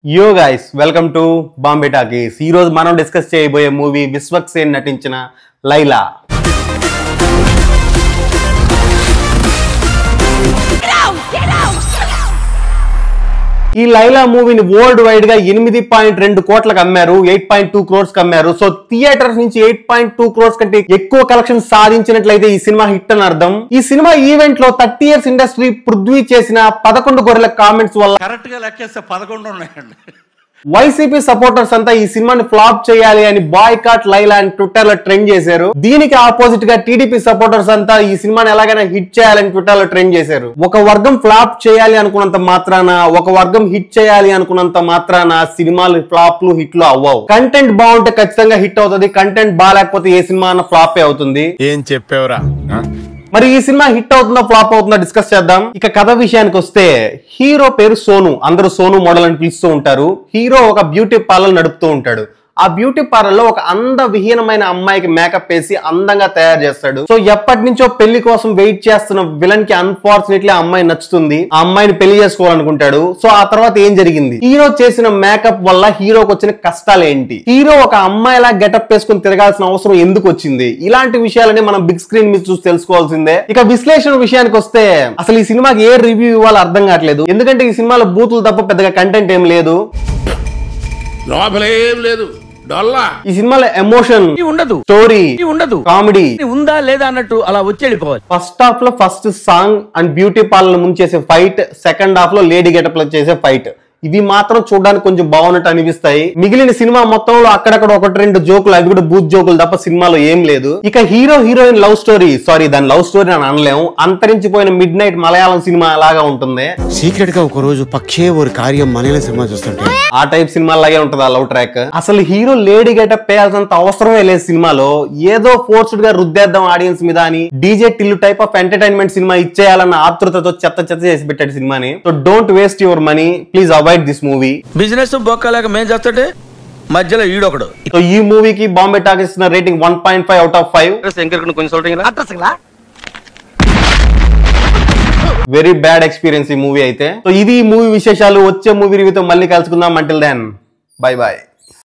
Yo guys, welcome to Bombay Talkies. ఈ రోజు మనం డిస్కస్ చేయబోయే మూవీ విశ్వక్ సేన్ నటించిన లైలా. ఈ లైలా మూవీని వరల్డ్ వైడ్ గా 8.2 కోట్లకు అమ్మారు, 8.2 crores కి అమ్మారు. సో థియేటర్స్ నుంచి 8.2 crores కంటే ఎక్కువ కలెక్షన్ సాధించినట్లయితే ఈ సినిమా హిట్ అని అర్థం. ఈ సినిమా ఈవెంట్ లో 30 years ఇండస్ట్రీ పృథ్వీ చేసిన 11 గొర్రెల కామెంట్స్ వల్ల కరెక్ట్ గా లెక్కేస్తే 11 ఉన్నాయండి. వైసీపీ సపోర్టర్స్ అంతా ఈ సినిమాని ఫ్లాప్ చేయాలి అని బాయ్కాట్ లైలా అని ట్విట్టర్ లో ట్రెండ్ చేశారు. దీనికి ఆపోజిట్ గా టీడీపీ సపోర్టర్స్ అంతా ఈ సినిమాని ఎలాగైనా హిట్ చేయాలని ట్విట్టర్ లో ట్రెండ్ చేశారు. ఒక వర్గం ఫ్లాప్ చేయాలి అనుకున్నంత మాత్రాన, ఒక వర్గం హిట్ చేయాలి అనుకున్నంత మాత్రాన సినిమాలు ఫ్లాప్లు హిట్లు అవ్వవు. కంటెంట్ బాగుంటే ఖచ్చితంగా హిట్ అవుతుంది, కంటెంట్ బాగాలేకపోతే ఏ సినిమా అన్న ఫ్లాపే అవుతుంది. ఏం చెప్పావురా? మరి ఈ సినిమా హిట్ అవుతుందో ఫ్లాప్ అవుతుందో డిస్కస్ చేద్దాం. ఇక కథ విషయానికి వస్తే, హీరో పేరు సోను, అందరూ సోను మోడల్ అని పిలుస్తూ ఉంటారు. హీరో ఒక బ్యూటీ పార్లర్ నడుపుతూ ఉంటాడు. ఆ బ్యూటీ పార్లర్ లో ఒక అందవిహీనమైన అమ్మాయికి మేకప్ వేసి అందంగా తయారు చేస్తాడు. సో ఎప్పటి నుంచో పెళ్లి కోసం వెయిట్ చేస్తున్న విలన్ కి అన్ఫార్చునేట్లీ ఆ అమ్మాయి నచ్చుతుంది. ఆ అమ్మాయిని పెళ్లి చేసుకోవాలనుకుంటాడు. సో ఆ తర్వాత ఏం జరిగింది? హీరో చేసిన మేకప్ వల్ల హీరోకి వచ్చిన కష్టాలు ఏంటి? హీరో ఒక అమ్మాయిలా గెటప్ వేసుకుని తిరగాల్సిన అవసరం ఎందుకు వచ్చింది? ఇలాంటి విషయాలని మనం బిగ్ స్క్రీన్ మీద చూసి తెలుసుకోవాల్సిందే. ఇక విశ్లేషణ విషయానికి వస్తే, అసలు ఈ సినిమాకి ఏ రివ్యూ ఇవ్వాలో అర్థం కావట్లేదు. ఎందుకంటే ఈ సినిమాలో బూతులు తప్ప పెద్దగా కంటెంట్ ఏం లేదు, లోపలేం లేదు. ఈ సినిమాలో ఎమోషన్ ఉండదు, స్టోరీ ఉండదు, కామెడీ ఉందా లేదా అన్నట్టు అలా వచ్చేళ్ళిపోవాలి. ఫస్ట్ హాఫ్ లో first song and beauty parlour ముందు చేసే ఫైట్, సెకండ్ హాఫ్ లో లేడీ గెటప్ లో చేసే ఫైట్, ఇవి మాత్రం చూడడానికి కొంచెం బాగున్నట్టు అనిపిస్తాయి. మిగిలిన సినిమా మొత్తంలో అక్కడక్కడ 1-2 జోకులు, అవి కూడా బూత్ జోకులు తప్ప సినిమాలో ఏం లేదు. ఇక hero heroine love story, sorry దాని లవ్ స్టోరీ అని అనలేము, అంతరించిపోయిన మిడ్ నైట్ మలయాళం సినిమా లాగా ఉంటుంది. సీక్రెట్ గా ఒక రోజు పక్షే ఒక కార్యం మలయాళం సినిమా చూస్తుంటే ఆ టైప్ సినిమా లాగే ఉంటుంది ఆ లవ్ ట్రాక్. అసలు హీరో లేడీ గెటప్ వేయాల్సినంత అవసరమే లేదు సినిమాలో. ఏదో ఫోర్స్డ్ గా రుద్దేద్దాం ఆడియన్స్ మీద అని DJ Tillu type of entertainment cinema ఇచ్చేయాలన్న ఆతృతతో చెత్త చేసి పెట్టాడు సినిమాని. So don't waste your money, please avoid this movie. Business బొక్కలేక మేం చేస్తుంటే మధ్యలో ఈడొకడు. సో ఈ మూవీకి బాంబే టాకీస్ ఇస్తున్న rating 1.5 out of 5. Very bad experience ఈ మూవీ అయితే. సో ఇది ఈ మూవీ విశేషాలు. వచ్చే మూవీ రివ్యూతో మళ్ళీ కలుసుకుందాం. Until then bye by.